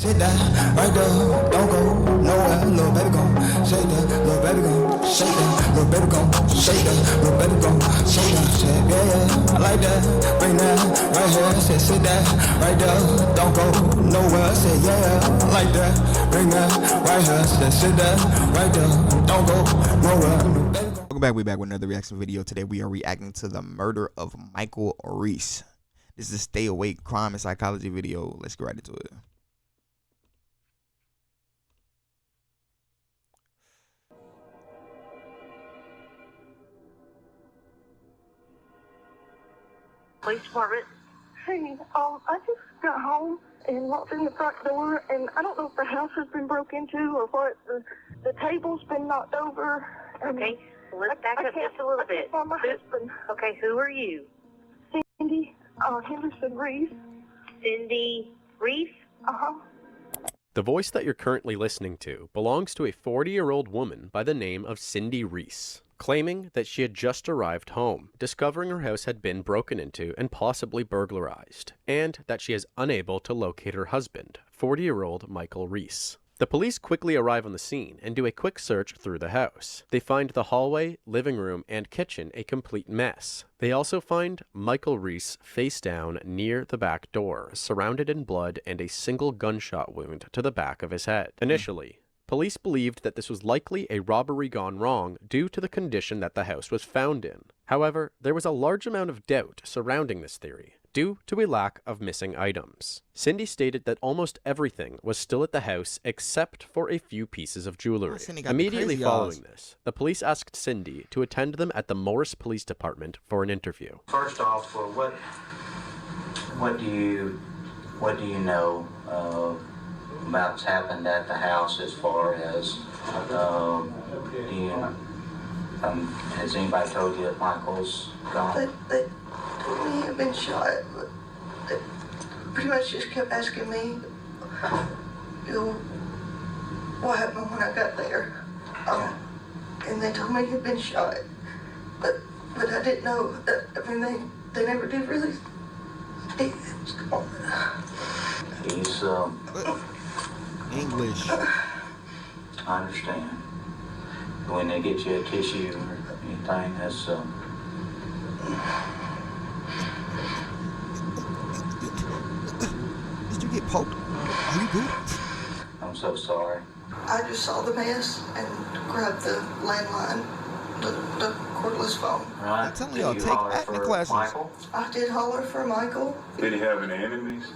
Sit down, right there, don't go nowhere, little baby gon' shake that, little baby gon' shake that, little baby gon' shake that, little baby gon' shake that, shit, yeah, I like that, bring that, right here, sit that, right there, don't go nowhere, say yeah, I like that, bring that, right here, sit that, right there, don't go nowhere. Welcome back, we back with another reaction video. Today we are reacting to the murder of Michael Reese. This is a stay awake crime and psychology video. Let's get right into it. Police department. Hey, I just got home and walked in the front door, and I don't know if the house has been broke into or what. The table's been knocked over. Okay, let's back up just a little bit. My husband. Okay, who are you? Cindy, Henderson Reese. Cindy Reese? Uh-huh. The voice that you're currently listening to belongs to a 40-year-old woman by the name of Cindy Reese, claiming that she had just arrived home, discovering her house had been broken into and possibly burglarized, and that she is unable to locate her husband, 40-year-old Michael Reese. The police quickly arrive on the scene and do a quick search through the house. They find the hallway, living room, and kitchen a complete mess. They also find Michael Reese face down near the back door, surrounded in blood and a single gunshot wound to the back of his head. Initially, police believed that this was likely a robbery gone wrong due to the condition that the house was found in. However, there was a large amount of doubt surrounding this theory, due to a lack of missing items. Cindy stated that almost everything was still at the house except for a few pieces of jewelry. Immediately following this, the police asked Cindy to attend them at the Morris Police Department for an interview. First off, well, what do you know about what's happened at the house as far as has anybody told you that Michael's gone? They told me he had been shot, but they pretty much just kept asking me, you know, what happened when I got there. And they told me he'd been shot, but I didn't know that. I mean, they never did really. He's English. I understand. When they get you a tissue or anything, that's Did you get poked? Are you good? I'm so sorry. I just saw the mess and grabbed the landline, the cordless phone. Right? I'm telling Did y'all, you take holler acting for classes. Michael? I did holler for Michael. Did he have any enemies?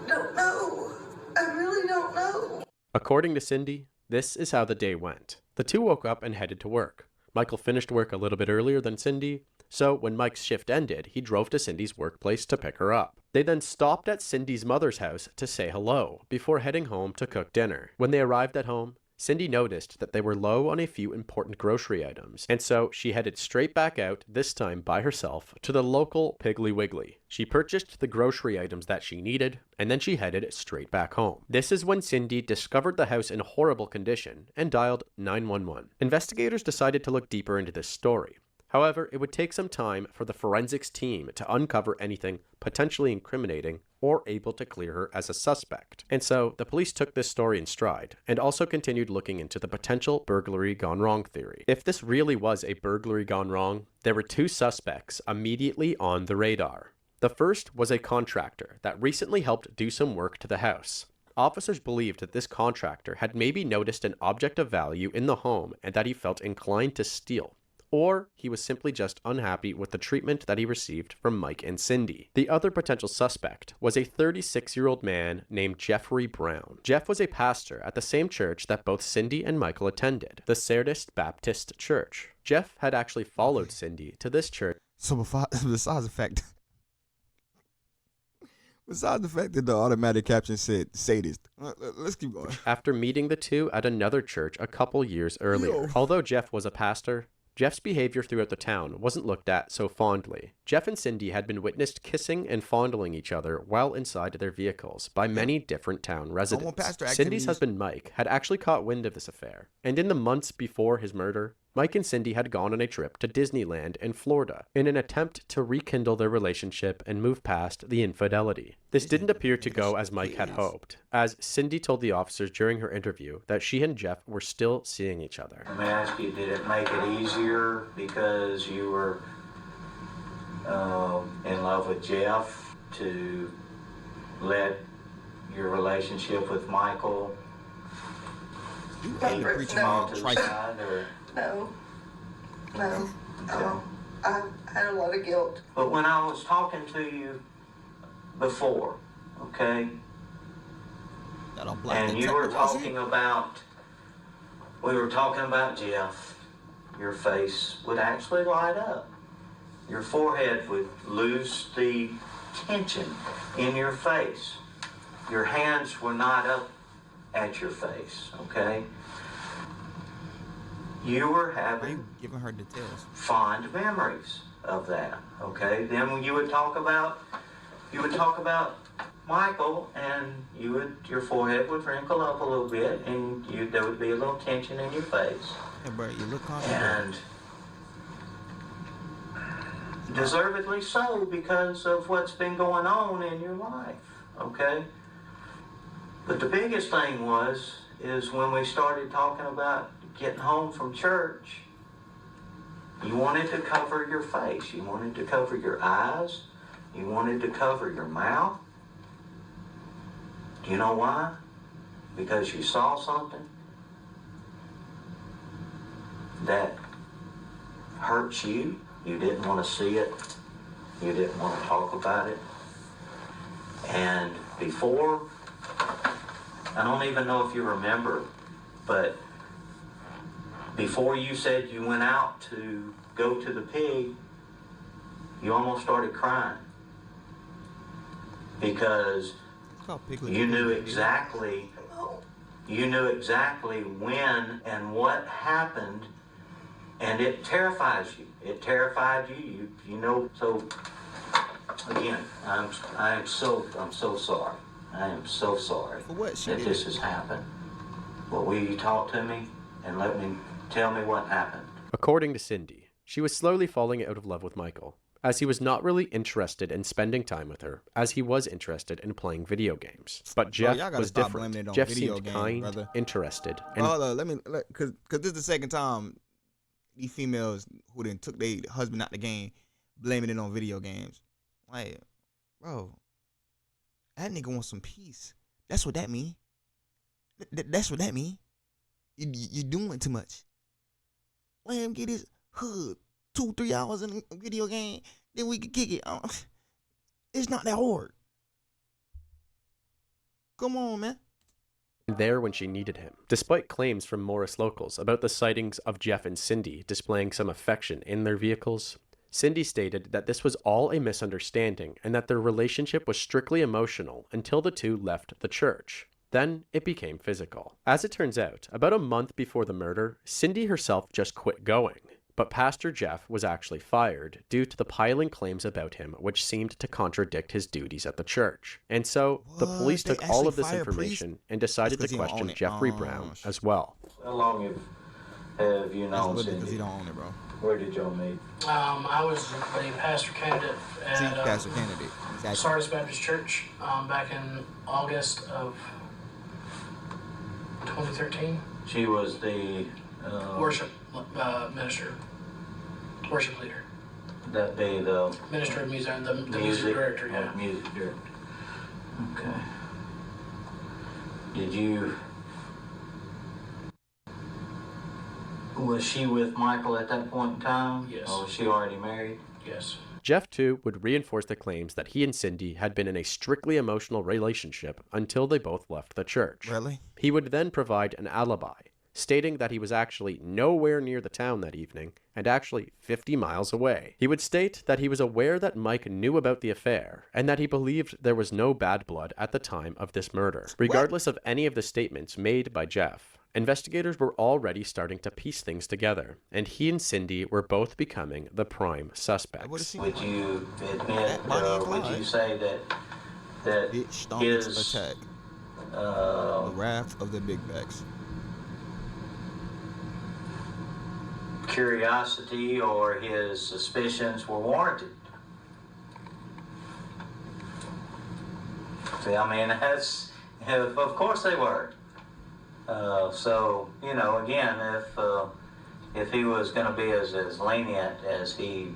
Don't know. I really don't know. According to Cindy, this is how the day went. The two woke up and headed to work. Michael finished work a little bit earlier than Cindy, so when Mike's shift ended, he drove to Cindy's workplace to pick her up. They then stopped at Cindy's mother's house to say hello, before heading home to cook dinner. When they arrived at home, Cindy noticed that they were low on a few important grocery items, and so she headed straight back out, this time by herself, to the local Piggly Wiggly. She purchased the grocery items that she needed, and then she headed straight back home. This is when Cindy discovered the house in horrible condition and dialed 911. Investigators decided to look deeper into this story. However, it would take some time for the forensics team to uncover anything potentially incriminating or able to clear her as a suspect. And so, the police took this story in stride, and also continued looking into the potential burglary gone wrong theory. If this really was a burglary gone wrong, there were two suspects immediately on the radar. The first was a contractor that recently helped do some work to the house. Officers believed that this contractor had maybe noticed an object of value in the home and that he felt inclined to steal. Or he was simply just unhappy with the treatment that he received from Mike and Cindy. The other potential suspect was a 36-year-old man named Jeffrey Brown. Jeff was a pastor at the same church that both Cindy and Michael attended, the Sardis Baptist Church. Jeff had actually followed Cindy to this church. So besides the fact that the automatic caption said sadist, let's keep going. After meeting the two at another church a couple years earlier. Although Jeff was a pastor, Jeff's behavior throughout the town wasn't looked at so fondly. Jeff and Cindy had been witnessed kissing and fondling each other while inside their vehicles by many different town residents. Cindy's husband Mike had actually caught wind of this affair, and in the months before his murder, Mike and Cindy had gone on a trip to Disneyland in Florida in an attempt to rekindle their relationship and move past the infidelity. This didn't appear to go as Mike had hoped, as Cindy told the officers during her interview that she and Jeff were still seeing each other. Let me ask you, did it make it easier because you were in love with Jeff to let your relationship with Michael Not for- fall to the side, or? No. I had a lot of guilt. But when I was talking to you before, okay, and you were talking about, we were talking about Jeff, your face would actually light up. Your forehead would lose the tension in your face. Your hands were not up at your face, okay? You were having giving her details. fond memories of that, okay? Then when you would talk about Michael, and your forehead would wrinkle up a little bit, and there would be a little tension in your face. Hey, bro, you look confident. And deservedly so, because of what's been going on in your life, okay? But the biggest thing is when we started talking about getting home from church, you wanted to cover your face, you wanted to cover your eyes, you wanted to cover your mouth. Do you know why? Because you saw something that hurts you. You didn't want to see it. You didn't want to talk about it. And before, I don't even know if you remember, but before you said you went out to go to the pig, you almost started crying. Because you knew exactly when and what happened, and it terrifies you. It terrified you. You know. So again, I'm so sorry. I am so sorry For what she that did. this has happened. But will you talk to me and tell me what happened? According to Cindy, she was slowly falling out of love with Michael, as he was not really interested in spending time with her, as he was interested in playing video games. But Jeff y'all gotta was stop different. blaming it on Jeff video seemed games, kind, brother. interested, and Hold on, cause this is the second time these females who then took their husband out the game, blaming it on video games. Like, bro, that nigga wants some peace. That's what that mean. That's what that mean. You doing too much. Let him get his hood 2-3 hours in a video game, then we can kick it. It's not that hard. Come on, man. there when she needed him. Despite claims from Morris locals about the sightings of Jeff and Cindy displaying some affection in their vehicles, Cindy stated that this was all a misunderstanding and that their relationship was strictly emotional until the two left the church. Then it became physical. As it turns out, about a month before the murder, Cindy herself just quit going. But Pastor Jeff was actually fired due to the piling claims about him which seemed to contradict his duties at the church. And so the police They took all of this actually fired information and decided to That's 'cause he don't question own it. Jeffrey Oh, Brown shit. as well. How long have you That's known literally because Cindy? he don't own it, bro. Where did y'all meet? I was the pastor candidate See, at pastor candidate. Exactly. Sardis Baptist Church back in August of 2013. She was the Worship minister, worship leader, that be the minister of music, the music director. Yeah. Music director. Okay. Did you? Was she with Michael at that point in time? Yes. Or was she already married? Yes. Jeff, too, would reinforce the claims that he and Cindy had been in a strictly emotional relationship until they both left the church. Really? He would then provide an alibi, stating that he was actually nowhere near the town that evening and actually 50 miles away. He would state that he was aware that Mike knew about the affair and that he believed there was no bad blood at the time of this murder. Regardless of any of the statements made by Jeff, investigators were already starting to piece things together, and he and Cindy were both becoming the prime suspects. Would you admit, Bonnie and would you Clyde. say that Bitch Stomp's his attack. The wrath of the big backs. curiosity or his suspicions were warranted. See, I mean, of course they were. So, you know, again, if he was going to be as lenient as he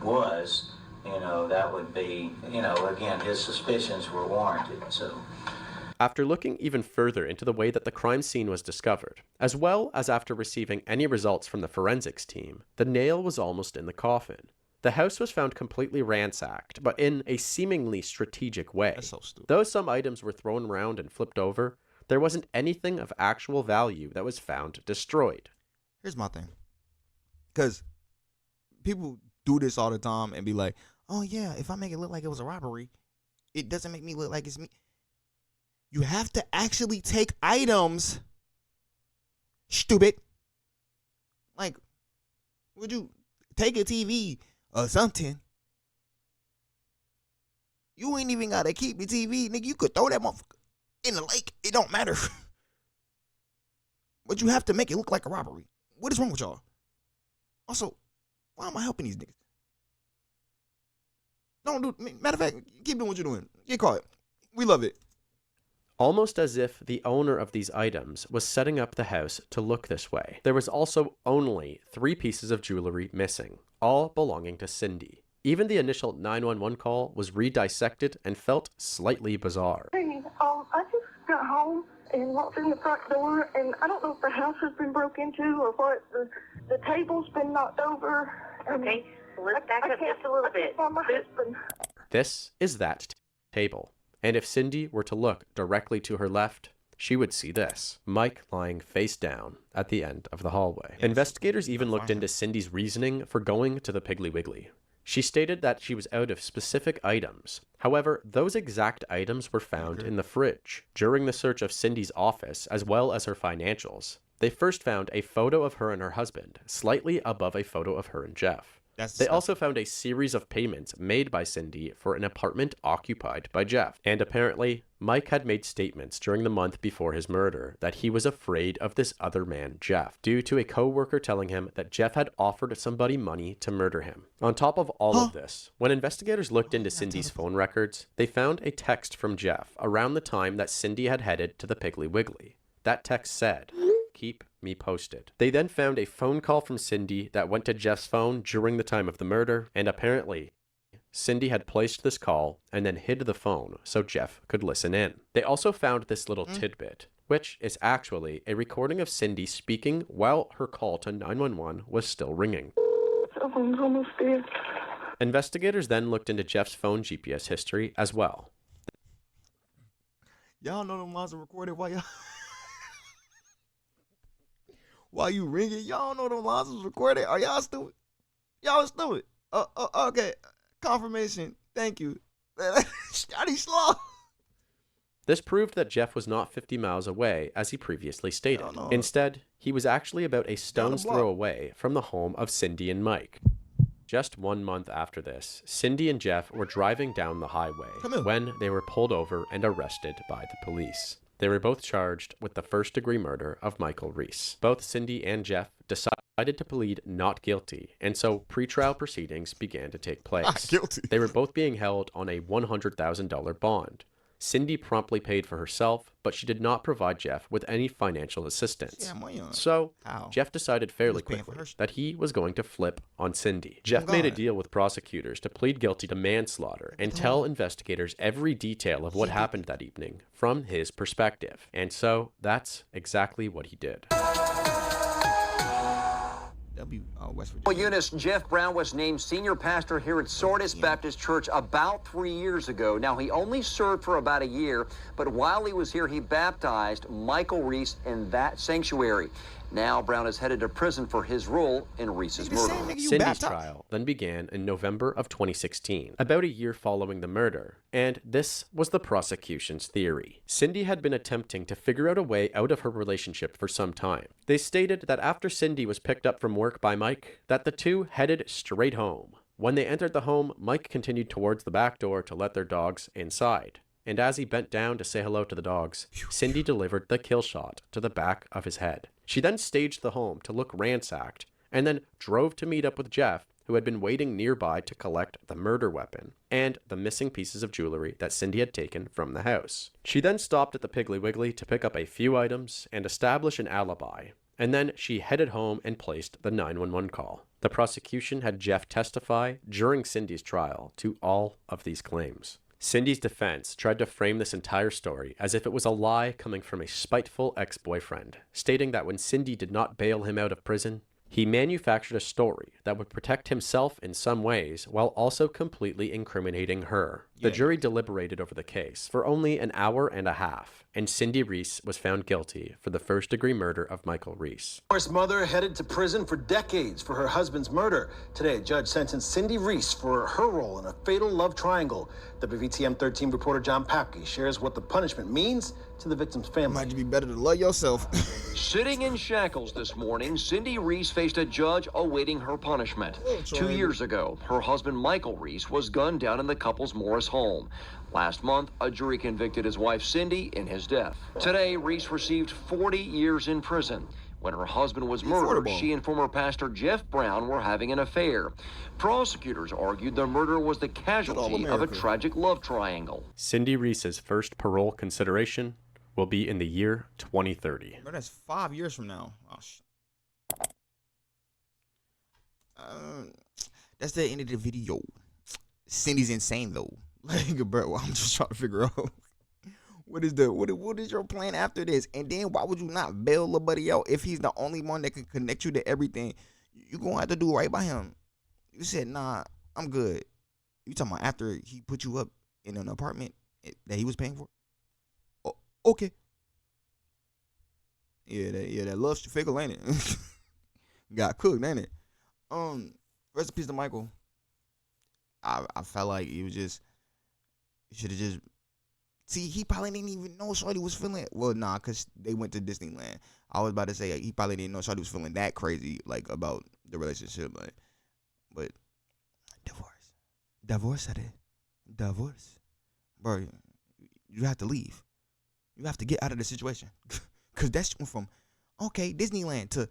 was, you know, that would be, you know, again, his suspicions were warranted. So. After looking even further into the way that the crime scene was discovered, as well as after receiving any results from the forensics team, the nail was almost in the coffin. The house was found completely ransacked, but in a seemingly strategic way. That's so stupid. Though some items were thrown around and flipped over, there wasn't anything of actual value that was found destroyed. Here's my thing. Because people do this all the time and be like, oh yeah, if I make it look like it was a robbery, it doesn't make me look like it's me. You have to actually take items. Stupid. Like, would you take a TV or something? You ain't even gotta keep the TV, nigga. You could throw that motherfucker in the lake. It don't matter. But you have to make it look like a robbery. What is wrong with y'all? Also, why am I helping these niggas? Don't do. Matter of fact, keep doing what you're doing. Get caught. We love it. Almost as if the owner of these items was setting up the house to look this way. There was also only 3 pieces of jewelry missing, all belonging to Cindy. Even the initial 911 call was redissected and felt slightly bizarre. Hey, I just got home and walked in the front door, and I don't know if the house has been broke into or what. The table's been knocked over. Okay, let's back up just a little bit. My husband. This is that table. And if Cindy were to look directly to her left, she would see this. Mike lying face down at the end of the hallway. Yes. Investigators even looked into Cindy's reasoning for going to the Piggly Wiggly. She stated that she was out of specific items. However, those exact items were found in the fridge. During the search of Cindy's office, as well as her financials, they first found a photo of her and her husband, slightly above a photo of her and Jeff. They also found a series of payments made by Cindy for an apartment occupied by Jeff. And apparently, Mike had made statements during the month before his murder that he was afraid of this other man, Jeff, due to a co-worker telling him that Jeff had offered somebody money to murder him. On top of all of this, when investigators looked into Cindy's phone records, they found a text from Jeff around the time that Cindy had headed to the Piggly Wiggly. That text said, "Keep me posted." They then found a phone call from Cindy that went to Jeff's phone during the time of the murder, and apparently, Cindy had placed this call and then hid the phone so Jeff could listen in. They also found this little tidbit, which is actually a recording of Cindy speaking while her call to 911 was still ringing. Someone's almost dead. Investigators then looked into Jeff's phone GPS history as well. Y'all know them lines are recorded while y'all... While you ringing, y'all know them lines was recorded. Are y'all stupid? Y'all stupid. Okay. Confirmation. Thank you. Scotty slow. This proved that Jeff was not 50 miles away, as he previously stated. No. Instead, he was actually about a stone's throw away from the home of Cindy and Mike. Just 1 month after this, Cindy and Jeff were driving down the highway when they were pulled over and arrested by the police. They were both charged with the first-degree murder of Michael Reese. Both Cindy and Jeff decided to plead not guilty, and so pretrial proceedings began to take place. Not guilty. They were both being held on a $100,000 bond. Cindy promptly paid for herself, but she did not provide Jeff with any financial assistance. So, Jeff decided fairly quickly that he was going to flip on Cindy. Jeff made a deal with prosecutors to plead guilty to manslaughter and tell investigators every detail of what happened that evening from his perspective. And so, that's exactly what he did. West Virginia. Well, Eunice, Jeff Brown was named senior pastor here at Sardis Baptist Church about 3 years ago. Now, he only served for about a year, but while he was here, he baptized Michael Reese in that sanctuary. Now, Brown is headed to prison for his role in Reese's murder. Cindy's trial then began in November of 2016, about a year following the murder, and this was the prosecution's theory. Cindy had been attempting to figure out a way out of her relationship for some time. They stated that after Cindy was picked up from work by Mike, that the two headed straight home. When they entered the home, Mike continued towards the back door to let their dogs inside. And as he bent down to say hello to the dogs, Cindy delivered the kill shot to the back of his head. She then staged the home to look ransacked and then drove to meet up with Jeff, who had been waiting nearby to collect the murder weapon and the missing pieces of jewelry that Cindy had taken from the house. She then stopped at the Piggly Wiggly to pick up a few items and establish an alibi, and then she headed home and placed the 911 call. The prosecution had Jeff testify during Cindy's trial to all of these claims. Cindy's defense tried to frame this entire story as if it was a lie coming from a spiteful ex-boyfriend, stating that when Cindy did not bail him out of prison, he manufactured a story that would protect himself in some ways while also completely incriminating her. The jury deliberated over the case for only an hour and a half, and Cindy Reese was found guilty for the first-degree murder of Michael Reese. Reese's mother headed to prison for decades for her husband's murder. Today, a judge sentenced Cindy Reese for her role in a fatal love triangle. WVTM 13 reporter John Papke shares what the punishment means to the victim's family. Might be better to love yourself. Sitting in shackles this morning, Cindy Reese faced a judge awaiting her punishment. 2 years ago, her husband Michael Reese was gunned down in the couple's Morris home. Last month, a jury convicted his wife Cindy in his death. Today, Reese received 40 years in prison. When her husband was murdered, she and former pastor Jeff Brown were having an affair. Prosecutors argued the murder was the casualty of a tragic love triangle. Cindy Reese's first parole consideration will be in the year 2030. Bro, that's 5 years from now. Oh, that's the end of the video. Cindy's insane though. Like, bro, I'm just trying to figure out what is your plan after this? And then why would you not bail the buddy out if he's the only one that can connect you to everything? You gonna have to do right by him. You said, nah, I'm good. You talking about after he put you up in an apartment that he was paying for? Oh, okay. Yeah, that love's fickle, ain't it? Got cooked, ain't it? Rest in peace to Michael. I felt like he should have just. See, he probably didn't even know Shorty was feeling. Well, nah, cause they went to Disneyland. I was about to say he probably didn't know Shorty was feeling that crazy, like about the relationship, like. But divorce, bro. You have to leave. You have to get out of the situation, cause that's from okay Disneyland to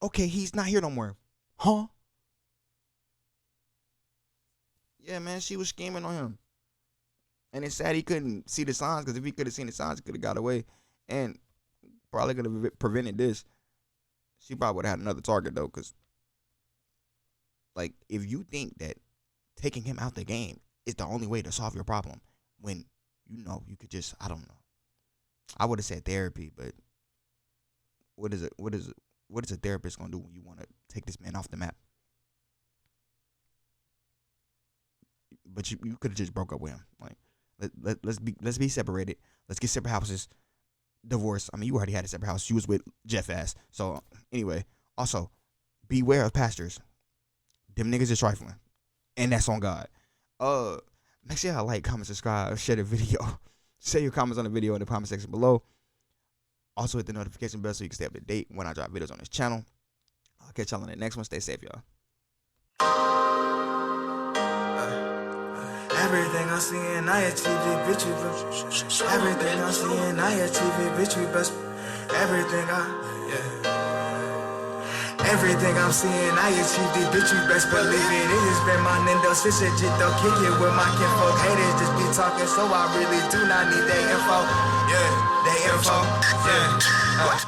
okay he's not here no more, huh? Yeah, man, she was scheming on him. And it's sad he couldn't see the signs, because if he could have seen the signs, he could have got away. And probably could have prevented this. She probably would have had another target, though, because, like, if you think that taking him out the game is the only way to solve your problem, when, you know, you could just, I don't know. I would have said therapy, but what is a therapist going to do when you want to take this man off the map? But you could have just broke up with him. Like, let's be separated. Let's get separate houses. Divorce. I mean, you already had a separate house. You was with Jeff ass. So anyway, also beware of pastors. Them niggas is trifling, and that's on God. Make sure y'all like, comment, subscribe, share the video. Say your comments on the video in the comment section below. Also hit the notification bell so you can stay up to date when I drop videos on this channel. I'll catch y'all on the next one. Stay safe, y'all. Everything I'm seeing, I achieve it, bitch, you best. Everything I'm seeing, I achieve it, bitch, you best. Everything I'm seeing, I achieved it, bitch, you best believe it. It has been my Nintendo shit, though, kick it with my kinfolk. Haters just be talking, so I really do not need their info. Yeah, their info, yeah.